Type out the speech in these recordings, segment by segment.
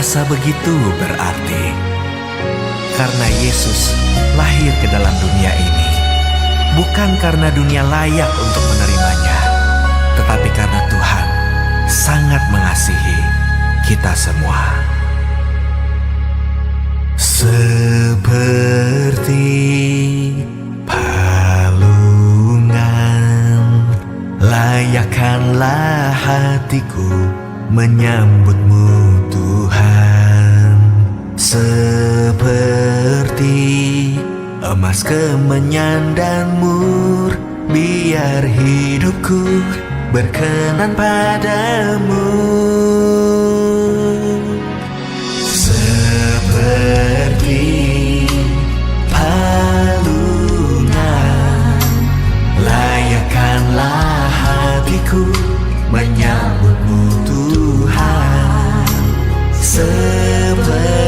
terasa begitu berarti. Karena Yesus lahir ke dalam dunia ini, bukan karena dunia layak untuk menerimanya, tetapi karena Tuhan sangat mengasihi kita semua. Seperti palungan, layakkanlah hatiku menyambutmu Tuhan. Seperti emas kemenyan dan mur, biar hidupku berkenan padamu. Seperti palungan, layakkanlah hatiku menyambutmu Tuhan. Seperti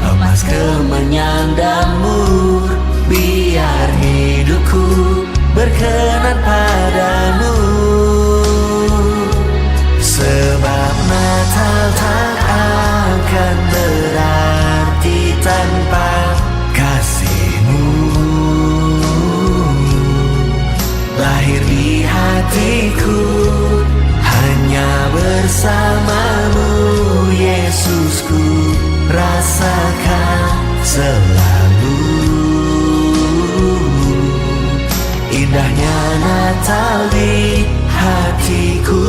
emas kemenyan dan mur, biar hidupku berkenan padamu. Sebab Natal tak akan berarti tanpa kasih-Mu. Lahir di hatiku hanya bersama-Mu, Yesusku, rasakan selalu. Indahnya Natal di hatiku.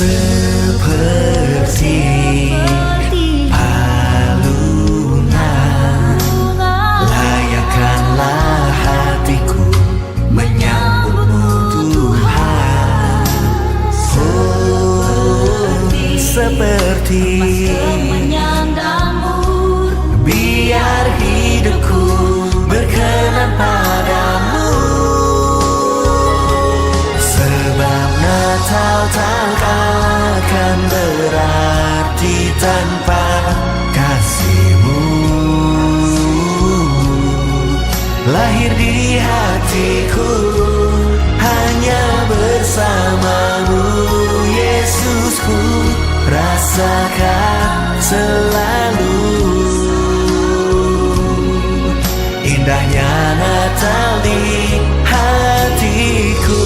Seperti palungan, layakkanlah hatiku menyambutmu Tuhan. Seperti biar hidupku berkenan padamu. Sebab Natal tak akan berarti tanpa kasih-Mu. Lahir di hatiku hanya bersama-Mu, Yesusku, rasakan selalu. Indahnya Natal di hatiku.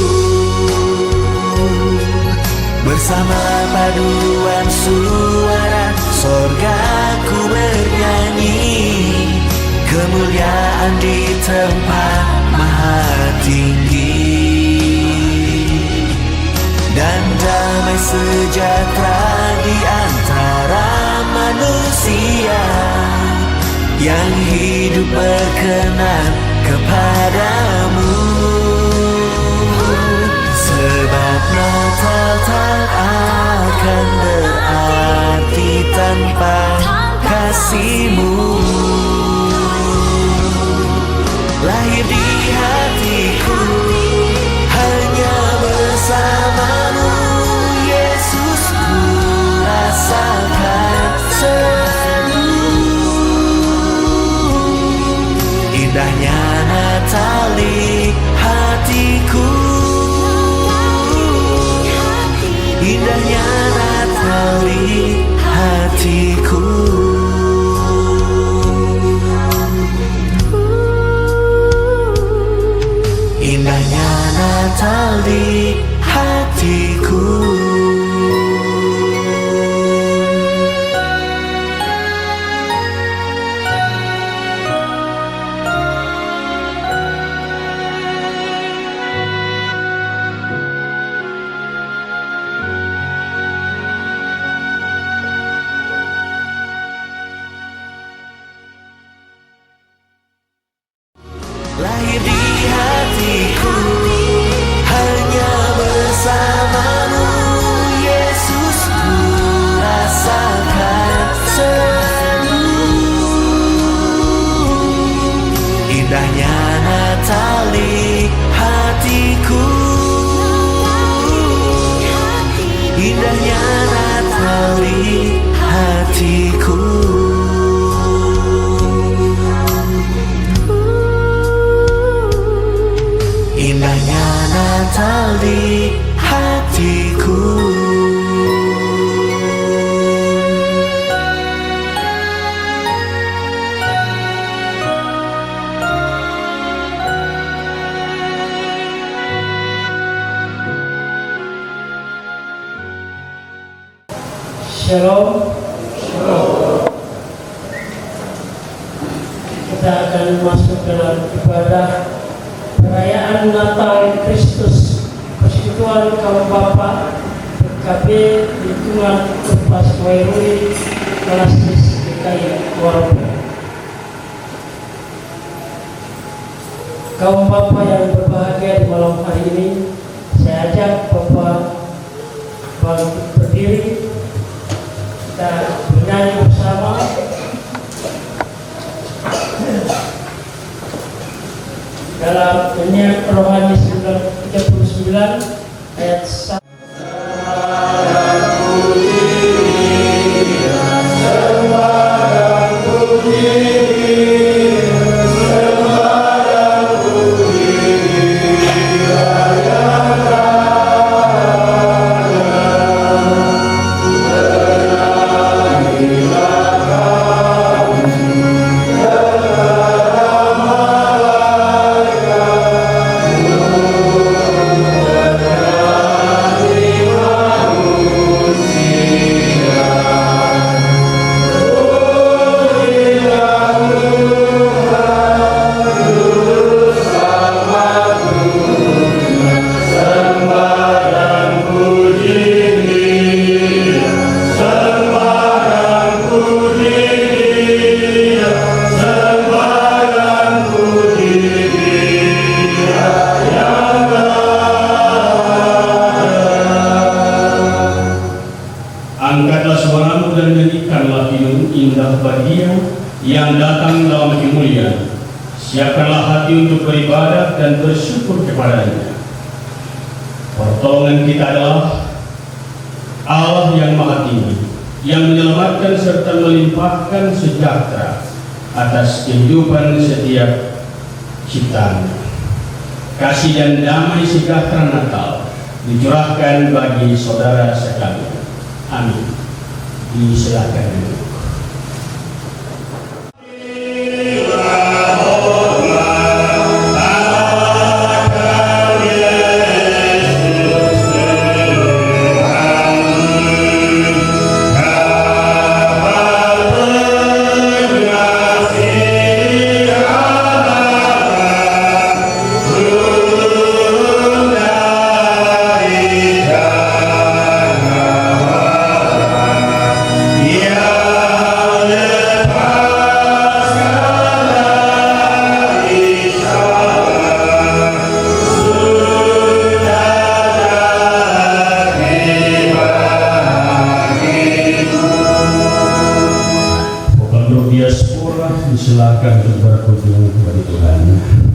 Bersama paduan suara sorgaku bernyanyi, kemuliaan di tempat maha tinggi, dan damai sejahtera di antara manusia yang hidup berkenan kepadamu. Sebab Natal tak akan berarti tanpa kasih-Mu. Lahir di hatiku hanya bersama-Mu, Yesusku, rasakan selalu. Indahnya Natal di hatiku. Indahnya Natal di hatiku. Indahnya Natal di hatiku. Lahir di hatiku hanya bersama-Mu, Yesusku, rasakan selalu. Indahnya Natal di hatiku. Indahnya Natal di hatiku. Indahnya Natal di hatiku. Shalom. Kita akan masuk dalam ibadah perayaan Natal Kristus, Persekutuan Kaum Bapa PKB lingkungan Lepas Wairuli Kelastis DKI Warope. Kaum Bapa yang berbahagia di malam hari ini, saya ajak Bapak bangkit berdiri. Kita bernyanyi bersama dalam nyanyian rohani 39 ayat 1. Angkatlah suaramu dan nyanyikanlah hidung indah bagi Dia yang datang dalam kemuliaan. Siapkanlah hati untuk beribadah dan bersyukur kepada-Nya. Pertolongan kita adalah Allah yang Maha Tinggi, yang menyelamatkan serta melimpahkan sejahtera atas kehidupan setiap ciptaan. Kasih dan damai sejahtera Natal dicurahkan bagi saudara sekalian. Amin. Disilakan duduk. Silakan untuk berkunjung kepada Tuhan. Amin.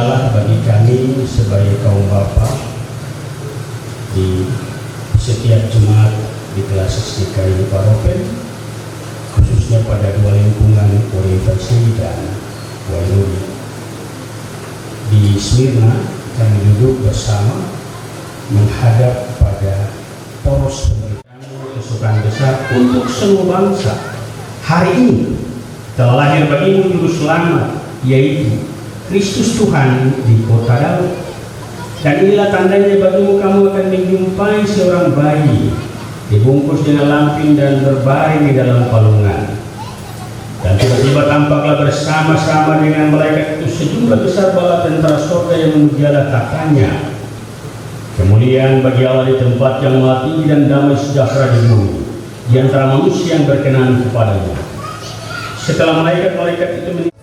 adalah bagi kami sebagai kaum bapa di setiap jemaat di kelas SDKI Paropen, khususnya pada dua lingkungan orientasi dan Wailuri. Di Smyrna kami duduk bersama menghadap pada poros pemerintahan kesukaan besar untuk seluruh bangsa. Hari ini telah lahir bagimu juru selamat, yaitu Kristus Tuhan di kota Daud. Dan inilah tandanya bagimu, kamu akan menjumpai seorang bayi dibungkus dengan lampin dan berbaring di dalam palungan. Dan tiba-tiba tampaklah bersama-sama dengan malaikat itu sejumlah besar bala tentara surga yang memujialah katanya. Kemuliaan bagi Allah di tempat yang maha tinggi dan damai sejahtera di bumi di antara manusia yang berkenan kepadanya. Setelah malaikat-malaikat itu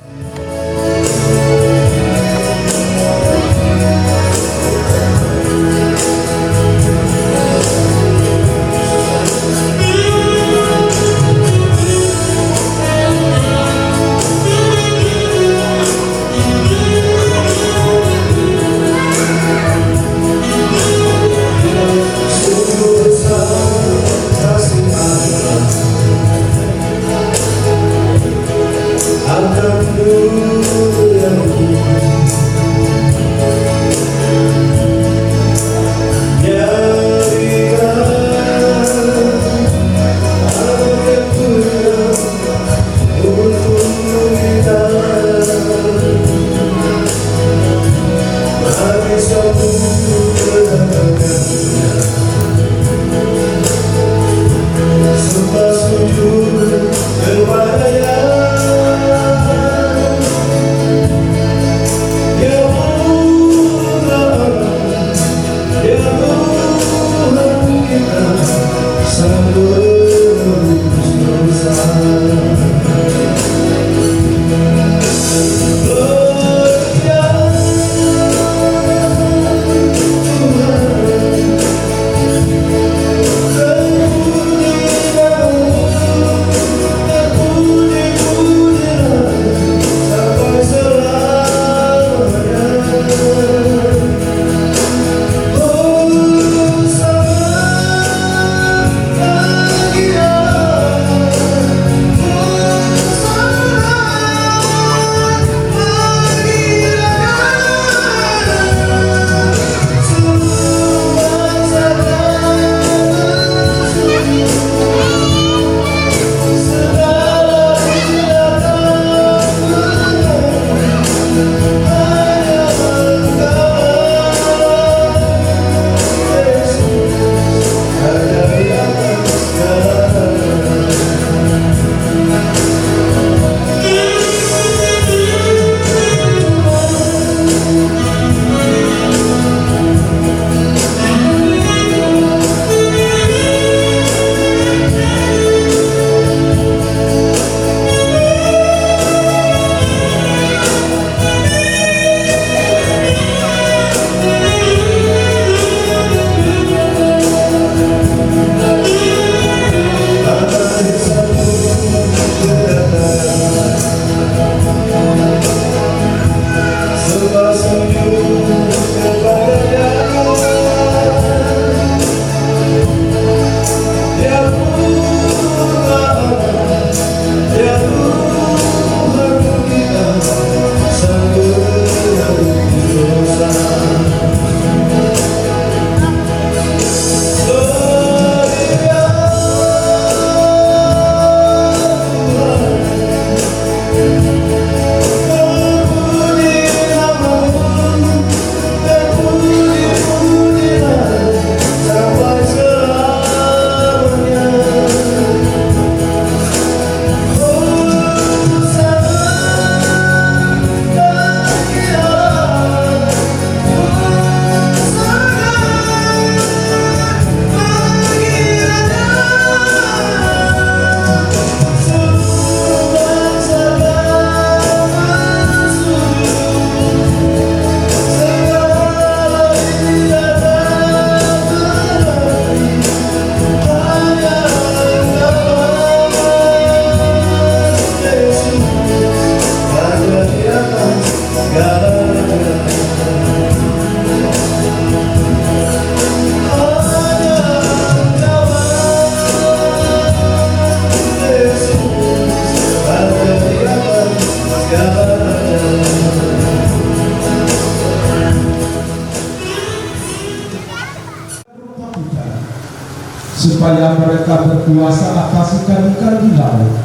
supaya mereka berkuasa atas ikan-ikan di laut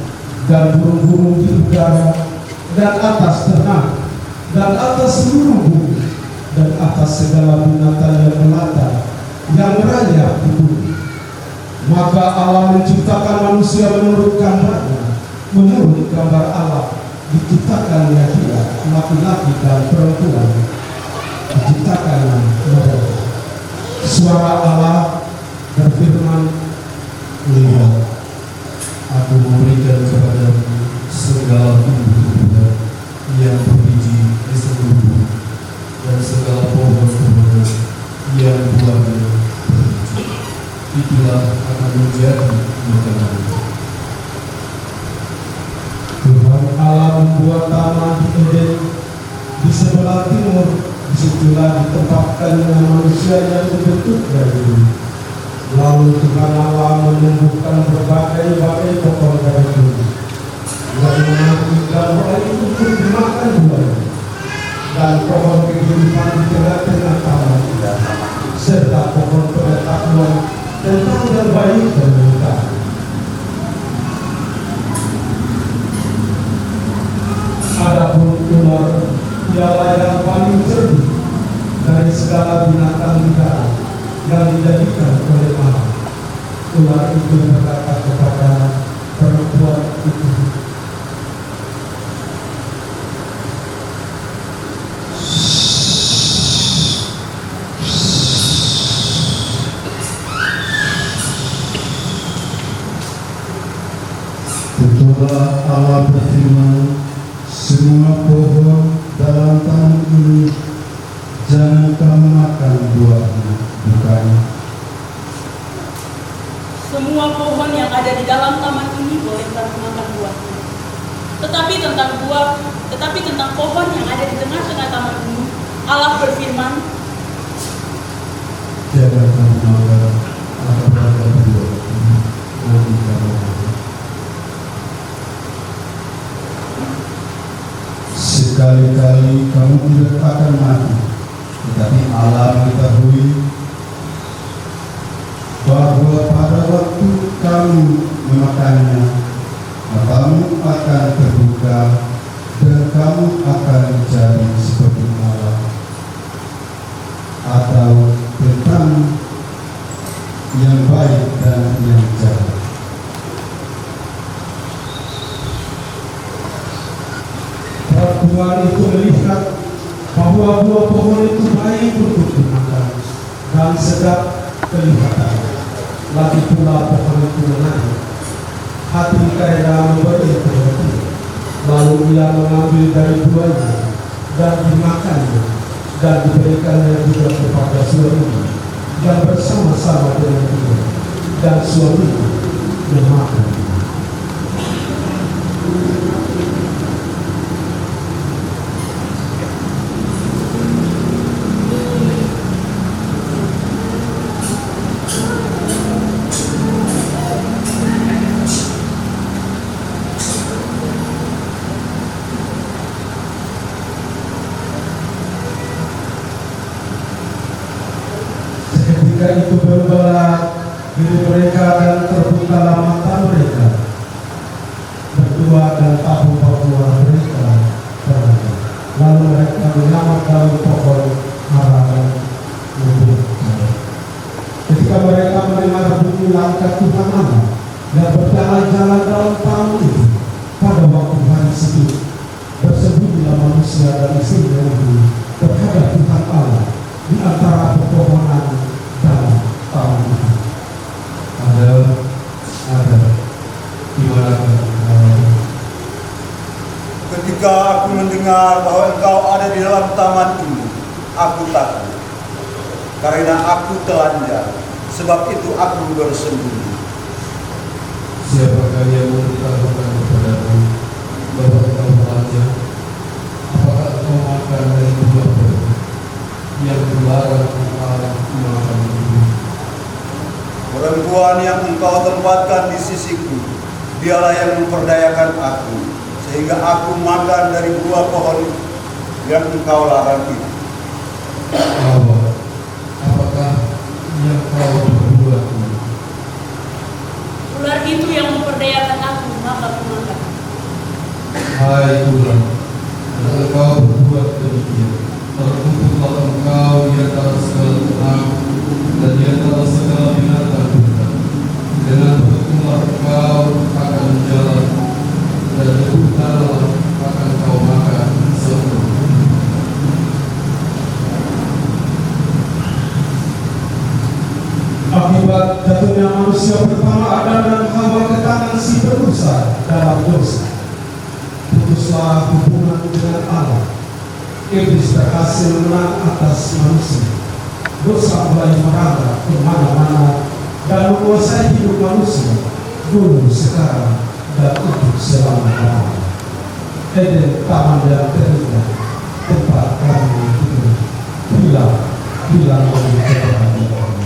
dan burung-burung di udara dan atas ternak dan atas seluruh bumi dan atas segala binatang yang melata yang merayap di bumi. Maka Allah menciptakan manusia menurut gambarnya, menurut gambar Allah diciptakannya dia, laki-laki dan perempuan diciptakannya mereka. Suara Allah berfirman, lihat, aku memberikan kepadamu segala tumbuh-tumbuhan yang berbiji di seluruh bumi dan segala pohon-pohonan yang buahnya berbiji. Itulah akan menjadi makananmu. Tuhan Allah membuat taman di Eden di sebelah timur. Disitulah ditempatkannya manusia yang dibentuk dari bumi. Lalu Tuhan Allah menumbuhkan berbagai pohon dari bumi dan mengambilkan buah itu untuk dimakan buahnya, dan pohon kehidupan di tengah-tengah taman serta pohon pengetahuan tentang yang baik dan buruk. Adapun ular ialah yang paling cerdik dari segala binatang liar yang dijadikan oleh Allah. Ular itu berkata kepada perempuan itu, "Betullah Allah berfirman, semua pohon dalam taman ini jangan kamu makan buahnya, bukan? Semua pohon yang ada di dalam taman ini boleh kamu makan buahnya. Tetapi tentang pohon yang ada di tengah-tengah taman ini, Allah berfirman, Jangan kamu makan apa-apa buahnya, nanti kamu mati. Sekali-kali kamu tidak akan mati, tetapi Allah mengetahui bahwa pada waktu kamu memakannya, matamu akan terbuka dan kamu akan menjadi seperti Allah, atau tentang yang baik dan yang jahat." Perempuan itu melihat bahwa buah pohon itu baik untuk dimakan dan sedap kelihatan. Lagi pula pohon itu menarik hati karena memberi kepada. Lalu ia mengambil dari buahnya dan dimakannya, dan diberikannya juga kepada suaminya yang bersama-sama dengan dia, dan suaminya memakan. Ketika itu berbelah diri mereka dan terbukalah mata mereka berdua dan pahu-pahuan mereka terangkat. Lalu mereka menyamar daun pohon ara dan membunuh. Ketika mereka mendengar bunyi langkah Tuhan Allah dan berjalan-jalan dalam taman itu, pada waktu hari sejuk, bersembunyilah manusia dan istrinya itu terhadap Tuhan Allah di antara pepohonan dalam taman itu. Ada di mana Ketika aku mendengar bahwa engkau ada di dalam taman ini, aku takut, karena aku telanjang, sebab itu aku bersembunyi. Siapakah yang memberitahukan kepadamu bahwa engkau telanjang? Apakah engkau makan dari buah pohon yang dilarang Allah makan itu? Perempuan yang engkau tempatkan di sisiku, dialah yang memperdayakan aku, sehingga aku makan dari buah pohon yang engkau larang itu. Allah, apakah yang kau berbuat ini? manusia pertama Adam dan Hawa ke tangan si berdosa dalam dosa. Putuslah hubungan dengan Allah. Iblis berhasil menang atas manusia. Dosa mulai merambah kemana-mana dan menguasai hidup manusia dulu, sekarang, dan untuk selama-lamanya. Eden, taman yang terindah, tempat kami hidup, hilang dari kebahagiaannya.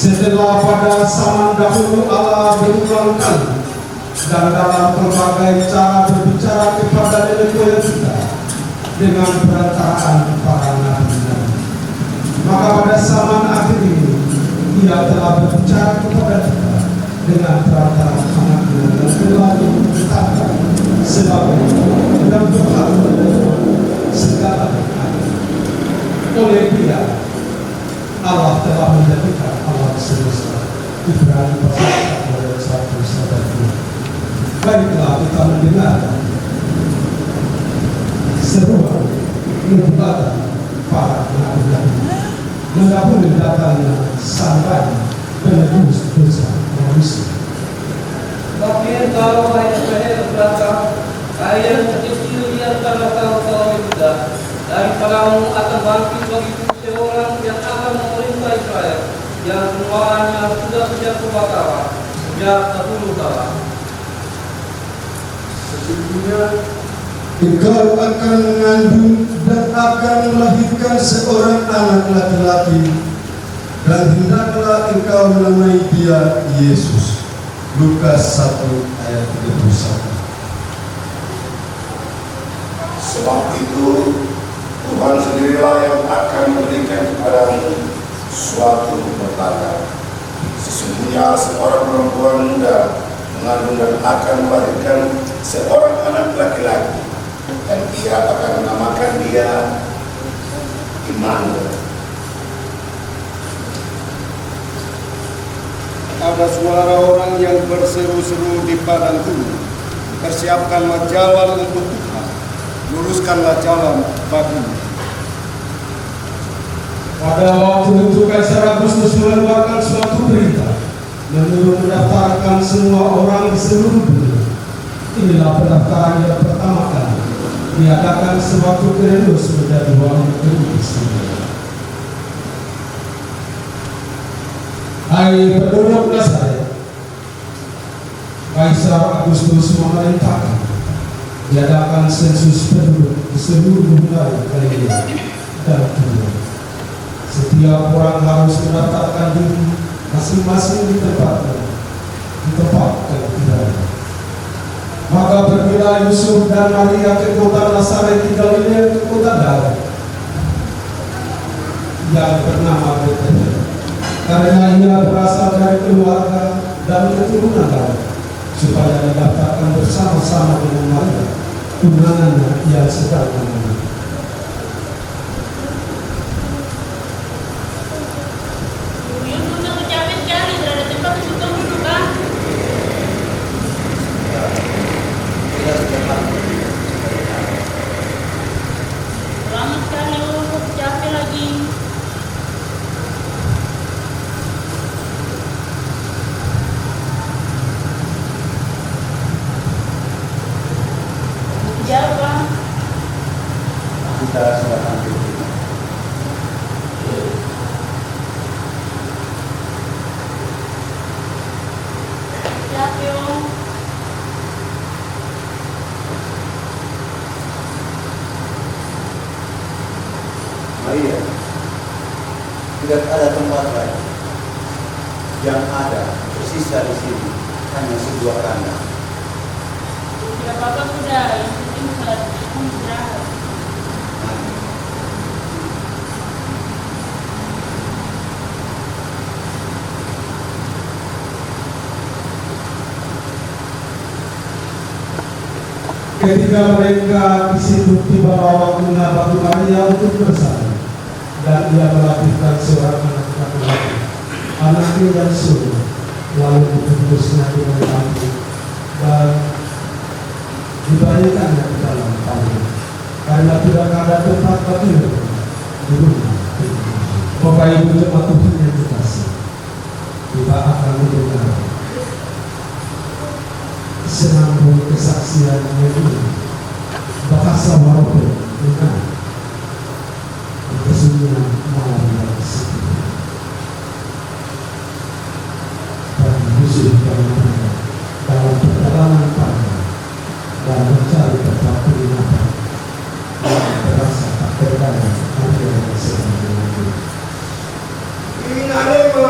Setelah pada zaman dahulu Allah berulang kali dan dalam berbagai cara berbicara kepada nenek moyang kita dengan perantaraan para nabi-nabi. Maka pada zaman akhir ini Dia telah berbicara kepada kita dengan perantaraan anaknya yang telah ditetapkan sebagai dan berhak menerima segala berkat. Oleh Dia Allah telah menjadikan alam semesta. Ibrani pasal 1 ayat 1. Baiklah kita mendengar seruan nubuatan para nabi-nabi mendahului datangnya sampai penebus dosa manusia. Tapi kalau ayat Israel berkata, ayat kecil di antara kaum Yehuda Daripadamu akan bangkit bagiku seorang yang akan memerintah Israel, yang pengeluarannya sudah sejak kebakaran, sejak dahulu kala. Sesungguhnya engkau akan mengandung dan akan melahirkan seorang anak laki-laki, dan hendaklah engkau menamai dia Yesus. Lukas 1 ayat 31. Sebab itu Tuhan sendirilah yang akan memberikan kepadamu suatu pertanda. Sesungguhnya seorang perempuan muda mengandung dan akan melahirkan seorang anak laki-laki, dan ia akan menamakan dia Immanuel. Ada suara orang yang berseru-seru di padang gurun, persiapkanlah jalan untuk Tuhan, luruskanlah jalan baginya. Pada waktu itu Kaisar Agustus mengeluarkan suatu perintah menurut mendaftarkan semua orang di seluruh dunia. Inilah pendaftaran yang pertama kali diadakan sewaktu Quirinius menjadi wali Kristen. Hai penduduk Nazaret, Kaisar Agustus memerintahkan diadakan sensus penduduk di seluruh wilayah Galilea dan Judea. Setiap orang harus mendaftarkan diri masing-masing di tempat tinggalnya. Maka pergilah Yusuf dan Maria ke kota Nazaret di Galilea, ke kota Daud yang bernama Betlehem, karena ia berasal dari keluarga dan keturunan Daud, supaya didaftarkan bersama-sama dengan Maria, tunangannya yang sedang mengandung. Yusufnya capek sekali, berada tempat untuk duduk kan? Lama sekali, capek lagi. Jauh kan? Kita sudah hampir. Capek om. Maria, tidak ada tempat lain. Yang ada tersisa di sini hanya sebuah kandang. Tidak apa-apa sudah, yang penting saat itu istirahat. Ketika mereka di situ, tibalah waktunya bagi Maria untuk bersama, dan ia melahirkan seorang anak laki-laki, anaknya yang sulung, lalu dibungkusnya dengan kain dan dibaringkannya di dalam payung, karena tidak ada tempat bagi mereka di rumah. Bapak Ibu jemaat Tuhan yang dikasihi, kita akan mendengar senambung kesaksian yang ini bahasa walaupun dengan kesunyian malam yang sepi dan musuh mereka dalam perjalanan panjang dan mencari tempat penginapan yang terasa tak berdaya hari yang sedang menunggu. Para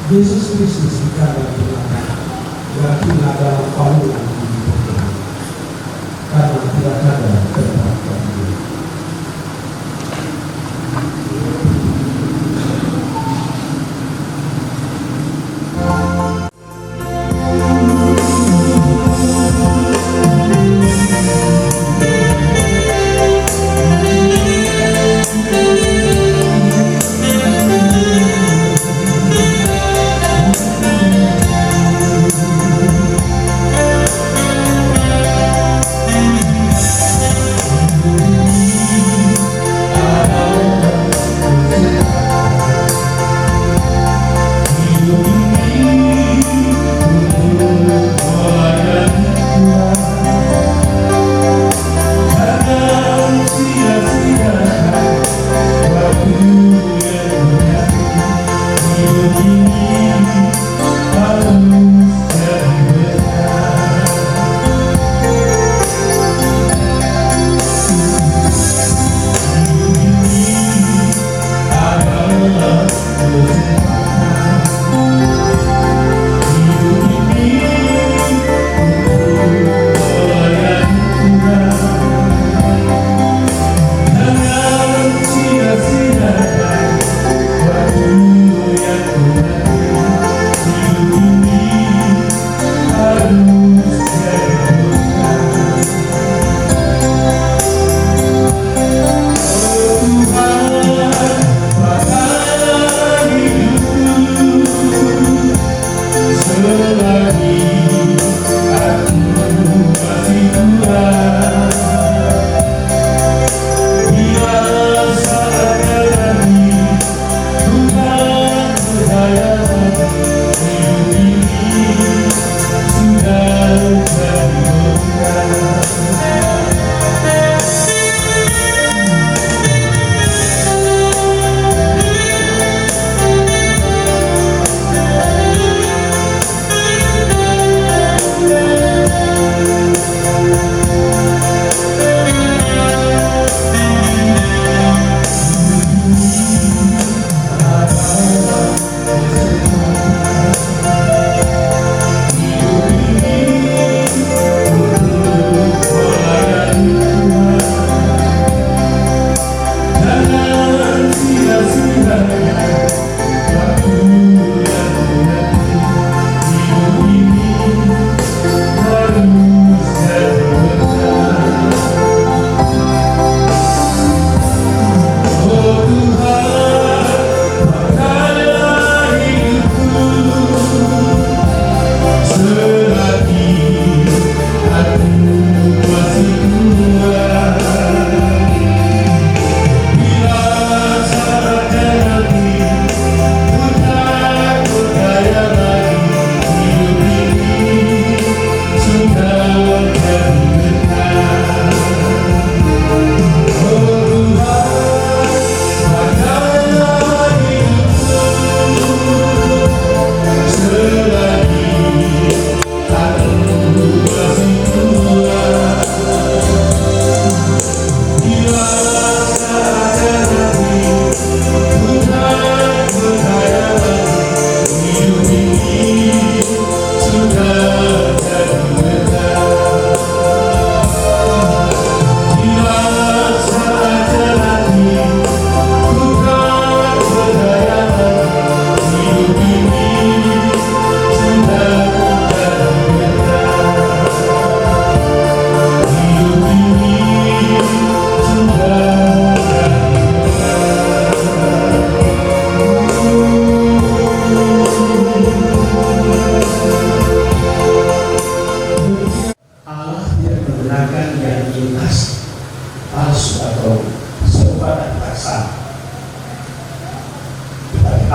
Yesus Kristus dikandang Tuhan, yakinlah dalam panggilan hidup Tuhan, karena tidak ada tempat bagi.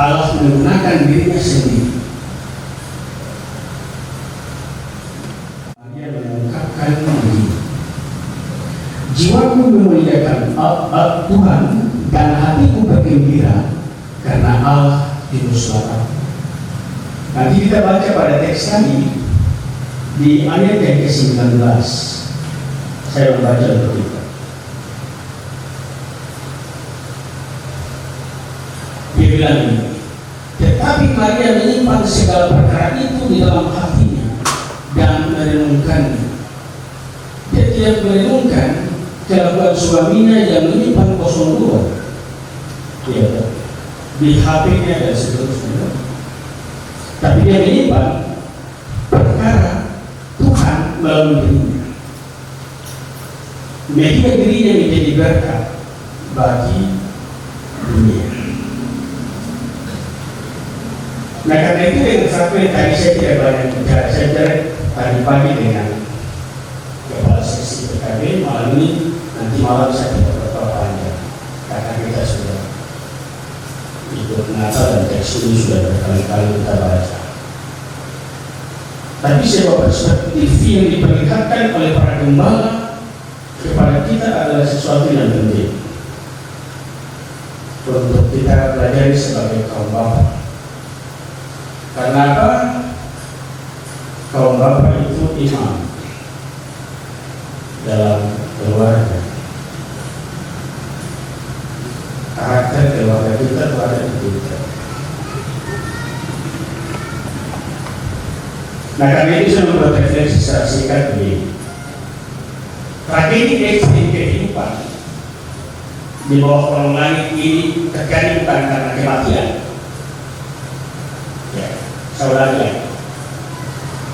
Allah menggunakan dirinya sendiri. Dia mengungkapkan begini, jiwaku memuliakan Tuhan dan hatiku bergembira karena Allah juru selamat. Nanti kita baca pada teks tadi di ayat yang ke-19. Saya membaca untuk kita. Dia bilang ini, tetapi Tetapi Maria menyimpan segala perkara itu di dalam hatinya dan merenungkannya. Dia tidak merenungkan kelakuan suaminya yang menyimpan 02 di HP-nya dan seterusnya. Tapi dia menyimpan perkara Tuhan melalui dirinya. Media dirinya menjadi berkat bagi dunia. Nah, karena itu yang satu yang tadi saya tidak banyak bicara, saya bicara tadi pagi dengan kepala seksi PKB. Malam ini, nanti malam saya tidak berpanjang karena kita sudah ikut Natal dan teks ini sudah berkali-kali kita baca. Tapi sebuah perspektif yang diperlihatkan oleh para gembala kepada kita adalah sesuatu yang penting untuk kita pelajari sebagai kaum bapa. Karena apa? Kaum bapa itu imam dalam keluarga. Karakter keluarga kita ada di kita. Nah, karena itu saya membuat refleksi secara singkat begini. Tragedi ekstrim kehidupan di bawah kolong langit ini terjadi bukan karena kematian. Ya, saya ulangi lagi.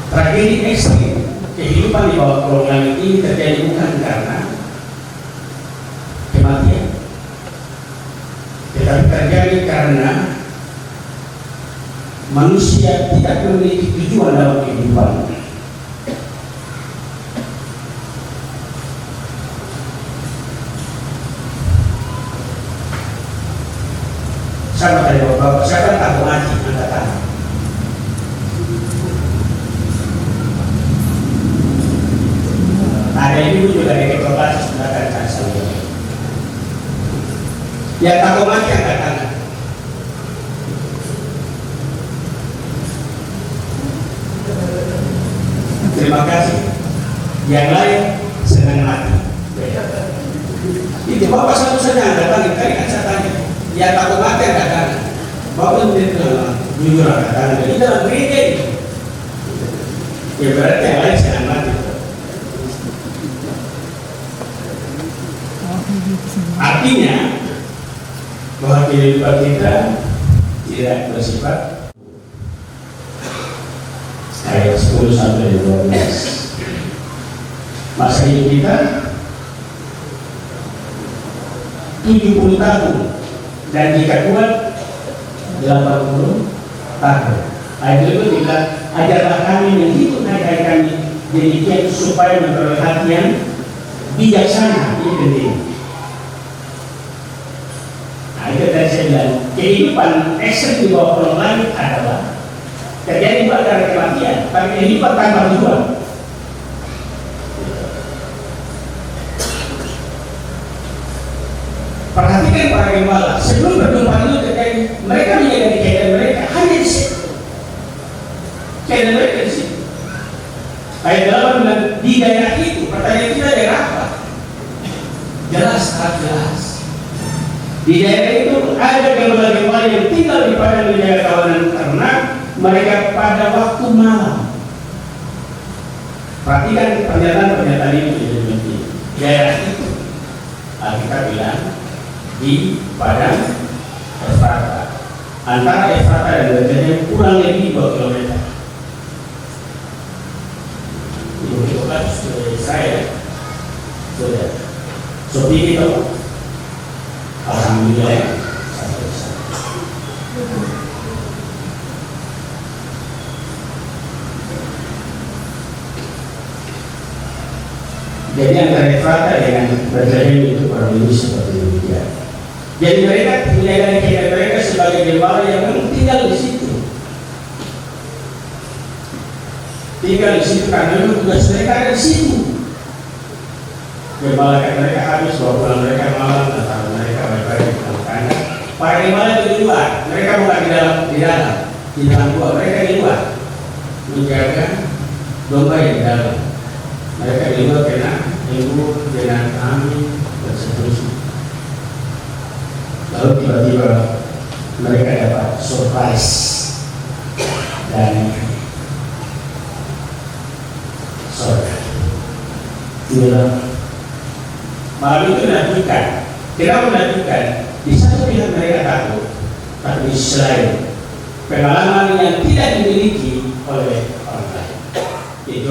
Tragedi ekstrim kehidupan di bawah kolong langit ini terjadi bukan karena kematian, tetapi terjadi karena manusia tidak memiliki tujuan dalam kehidupan. Sama dari bapak, saya kan takut mati, angkat tangan. Ada ibu juga dari kelas mengatakan saya. Yang takut mati angkat tangan. Terima kasih. Yang lain senang mati. Itu bapak satu saja angkat tangan. Tadi kan saya tanya. Yang takut mati angkat tangan. Bapak tidak jujur angkat tangan. Jadi dalam gereja ini, ya berarti yang lain senang mati. Artinya bahwa kehidupan kita tidak bersifat ayat 10 sampai 12. Masa hidup kita 70 tahun dan jika kuat 80 tahun. Ayat itu bilang, ajarlah kami menghitung hari-hari kami demikian supaya memperoleh hati yang bijaksana. Ini penting. Nah, itu tadi saya bilang, kehidupan ekstrim di bawah kolong langit adalah terjadi bukan karena kematian, tapi kehidupan tanpa tujuan. Perhatikan para gembala, sebelum berjumpa itu terjadi, mereka menjaga kegiatan mereka hanya di situ. Kegiatan mereka di situ. Ayat 8 bilang, di daerah itu, pertanyaan kita daerah apa? Jelas, sangat jelas. Di daerah itu ada gembala-gembala yang tinggal di padang menjaga kawanan ternak mereka pada waktu malam. Perhatikan pernyataan-pernyataan ini menjadi penting. Daerah itu, kita bilang di padang Efrata. Antara Efrata dan Betlehem kurang lebih 2 km. Itu kan Israel. Sudah. Seperti itu. Alhamdulillah. Jadi antara Efrata dengan Betlehem itu kurang lebih seperti demikian. Jadi mereka menjaga kehidupan mereka sebagai gembala yang memang tinggal di situ. Tinggal di situ karena memang tugas mereka ada di situ. Gembala mereka habis, bawa pulang mereka malam, atau mereka baik-baik di dalam kandang. Para gembala itu di luar, mereka bukan di dalam gua, mereka di luar menjaga domba yang di dalam. Mereka di luar kena ibu, kena kami, dan seterusnya. Lalu tiba-tiba mereka dapat surprise. Malam itu menakutkan. Kenapa menakutkan? Di satu pihak mereka takut, tapi di sisi lain pengalaman yang tidak dimiliki oleh orang lain. Itu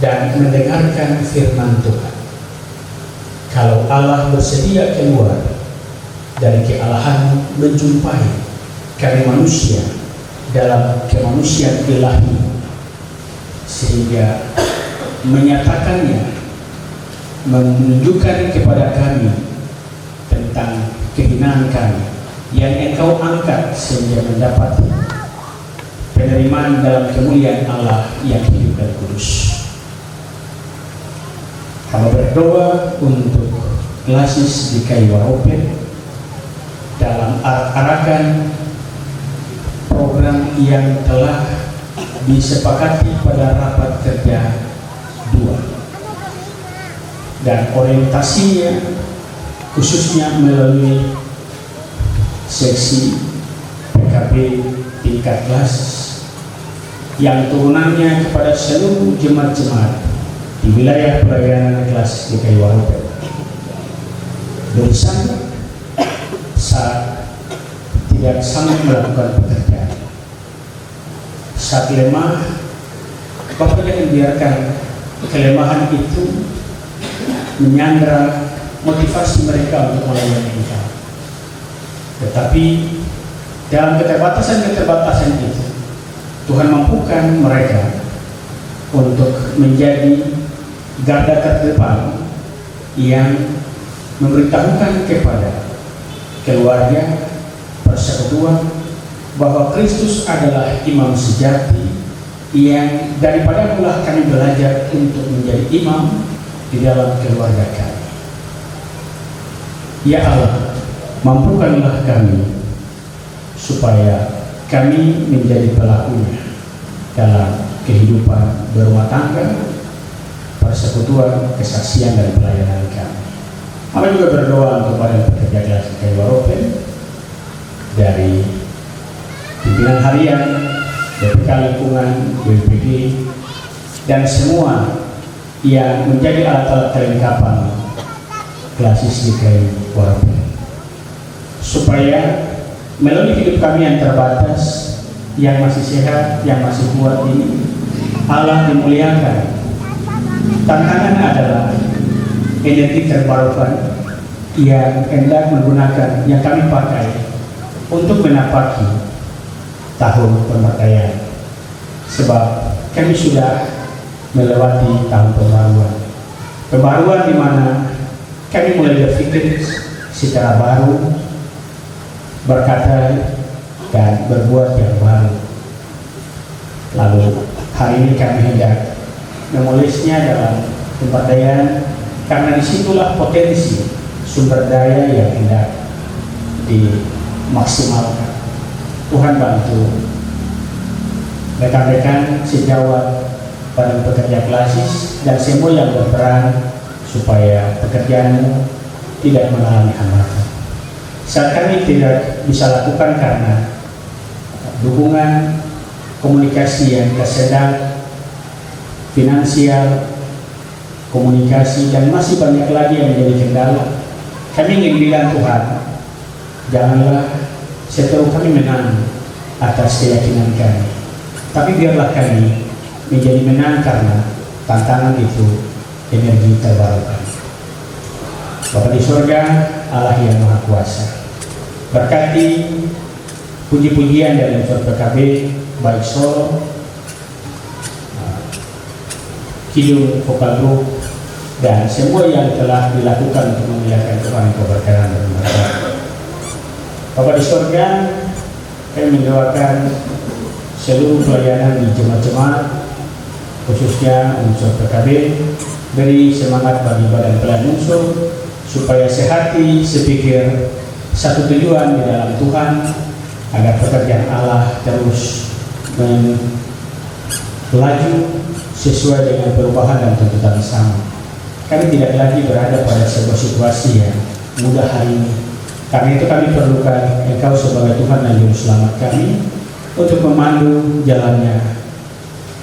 dan mendengarkan firman Tuhan. Kalau Allah bersedia keluar dari kealahan menjumpai kami manusia dalam kemanusiaan ilahi, sehingga menyatakannya, menunjukkan kepada kami tentang kehinaan kami yang Engkau angkat sehingga mendapat penerimaan dalam kemuliaan Allah yang hidup dan kudus. Kami berdoa untuk Klasis GKI Waropen dalam arak-arakan program yang telah disepakati pada rapat kerja 2 dan orientasinya khususnya melalui seksi PKB tingkat Klasis yang turunannya kepada seluruh jemaat-jemaat di wilayah pelayanan Klasis GKI Waropen. Bersama saat tidak sanggup melakukan pekerjaan, saat lemah, Bapak jangan biarkan kelemahan itu menyandra motivasi mereka untuk melayani Engkau. Tetapi dalam keterbatasan itu, Tuhan mampukan mereka untuk menjadi garda terdepan yang memberitahukan kepada keluarga, persekutuan, bahwa Kristus adalah imam sejati yang daripada pula kami belajar untuk menjadi imam di dalam keluarga kami. Ya Allah, mampukanlah kami supaya kami menjadi pelakunya dalam kehidupan berumah tangga, persekutuan, kesaksian, dan pelayanan kami. Kami juga berdoa untuk para pekerja Klasis GKI Waropen, dari pimpinan harian, BPK lingkungan, BPD, dan semua yang menjadi alat-alat kelengkapan Klasis GKI Waropen, supaya melalui hidup kami yang terbatas, yang masih sehat, yang masih kuat ini, Allah dimuliakan. Tantangan adalah energi terbarukan yang hendak menggunakan, yang kami pakai untuk menapaki tahun pemberdayaan, sebab kami sudah melewati tahun pembaruan di mana kami mulai berpikir secara baru, berkata dan berbuat yang baru. Lalu hari ini kami hendak menulisnya dalam pemberdayaan, karena disitulah potensi sumber daya yang hendak dimaksimalkan. Tuhan bantu rekan-rekan sejawat pada pekerja Klasis dan semua yang berperan supaya pekerjaanmu tidak mengalami hambatan. Saat kami tidak bisa lakukan karena dukungan komunikasi yang tersedak, finansial, komunikasi, dan masih banyak lagi yang menjadi kendala, kami ingin bilang Tuhan, janganlah setelah kami menang atas keyakinan kami, tapi biarlah kami menjadi menang karena tantangan itu energi terbarukan. Bapa di surga, Allah yang Maha Kuasa, berkati puji-pujian dari unsur PKB, baik Solo, Kidung, Vokal Group, dan semua yang telah dilakukan untuk memuliakan Tuhan, keberkahan dan berkat. Bapa di surga, kami mendoakan seluruh pelayanan di jemaat-jemaat, khususnya unsur PKB, beri semangat bagi badan pelayan unsur supaya sehati, sepikir, satu tujuan di dalam Tuhan, agar pekerjaan Allah terus melaju sesuai dengan perubahan dan tuntutan sama. Kami tidak lagi berada pada sebuah situasi yang mudah hari ini. Karena itu kami perlukan Engkau sebagai Tuhan dan Juru Selamat kami untuk memandu jalannya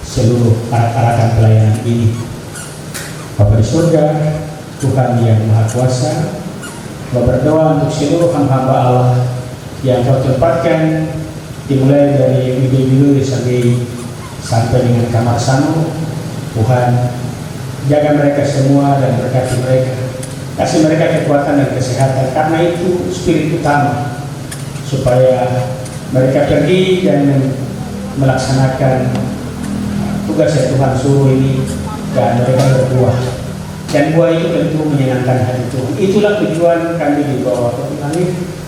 seluruh arak-arakan pelayanan ini. Bapa di surga, Tuhan yang Maha Kuasa, berdoa untuk seluruh hamba Allah yang Kau tempatkan, dimulai dari Widodo sampai dengan Kamar Sano. Tuhan, Jaga mereka semua dan berkati mereka. Kasih mereka kekuatan dan kesehatan, karena itu spirit utama, supaya mereka pergi dan melaksanakan tugas yang Tuhan suruh ini, dan mereka berbuah. Dan buah itu tentu menyenangkan hati Tuhan. Itulah tujuan kami di bawah Tuhan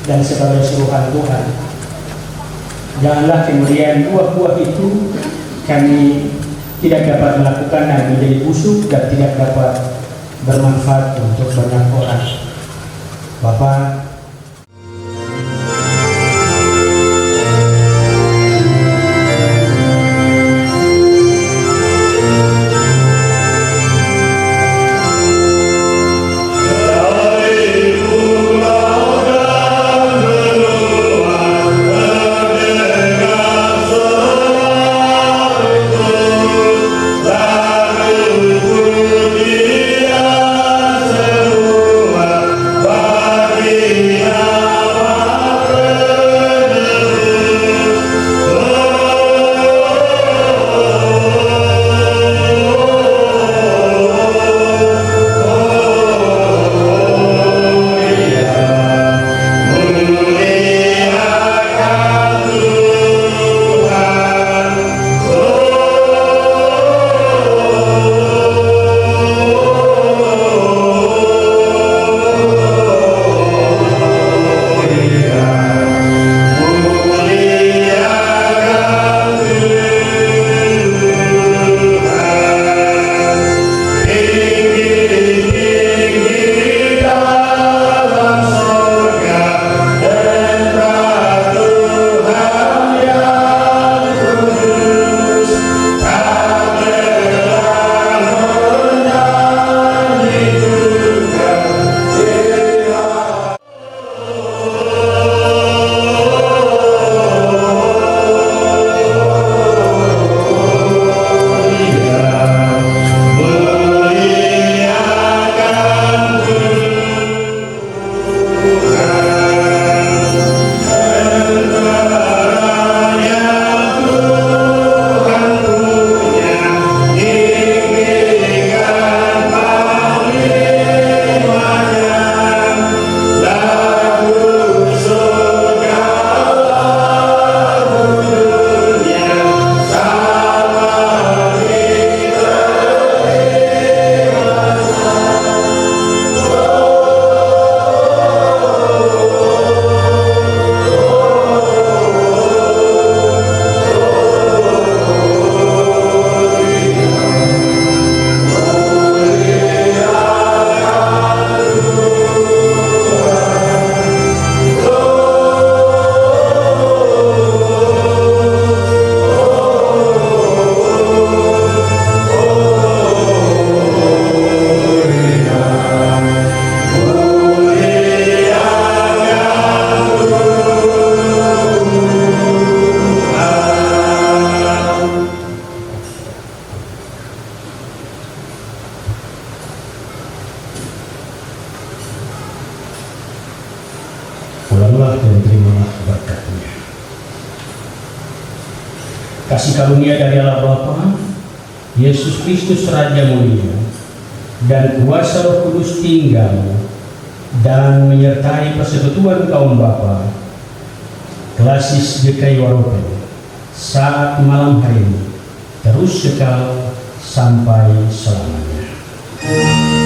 dan sebagai suruhan Tuhan. Janganlah kemudian buah-buah itu kami tidak dapat melakukan dan menjadi busuk dan tidak dapat bermanfaat untuk banyak orang. Bapak, pulanglah dan terimalah berkat-Nya. Kasih karunia dari Allah Bapa, Yesus Kristus Raja Mulia, dan kuasa Roh Kudus tinggal dan menyertai persekutuan kaum bapa, Klasis GKI Waropen, saat malam hari ini, terus kekal sampai selamanya.